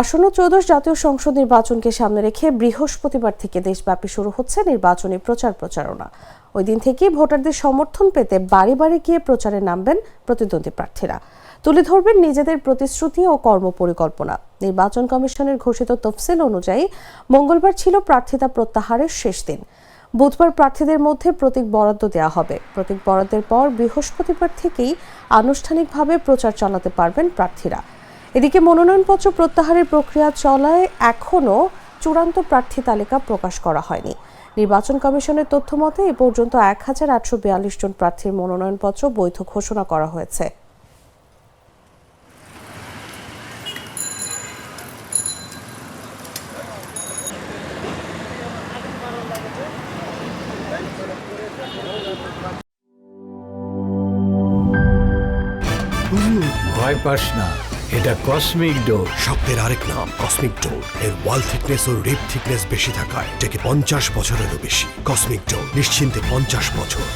আসন্ন ত্রয়োদশ জাতীয় সংসদ নির্বাচনকে সামনে রেখে বৃহস্পতিবার থেকে দেশব্যাপী শুরু হচ্ছে নির্বাচনী প্রচারণা। ওই দিন থেকেই ভোটারদের সমর্থন পেতে বাড়ি বাড়ি গিয়ে প্রচারে নামবেন প্রতিদ্বন্দ্বী প্রার্থীরা। তুলে ধরবেন নিজেদের প্রতিশ্রুতি ও কর্মপরিকল্পনা। নির্বাচন কমিশনের ঘোষিত তফসিল অনুযায়ী মঙ্গলবার ছিল প্রার্থিতা প্রত্যাহারের শেষ দিন। বুধবার প্রার্থীদের মধ্যে প্রতীক বরাদ্দ দেওয়া হবে। প্রতীক বরাদ্দের পর বৃহস্পতিবার থেকেই আনুষ্ঠানিকভাবে প্রচার চালাতে পারবেন প্রার্থীরা। এদিকে মনোনয়নপত্র প্রত্যাহারের প্রক্রিয়া চলায় এখনও চূড়ান্ত প্রার্থী তালিকা প্রকাশ করা হয়নি। নির্বাচন কমিশনের তথ্য মতে এ পর্যন্ত ১,৮৪২ জন প্রার্থীর মনোনয়নপত্র বৈধ ঘোষণা করা হয়েছে। ভয় পাস না, এটা কসমিক ডোর। শব্দের আরেক নাম কসমিক ডোর। এর ওয়াল থিকনেস ও রিপ থিকনেস বেশি থাকায় এটাকে 50 বছরেরও বেশি। কসমিক ডোর, নিশ্চিন্তে 50 বছর।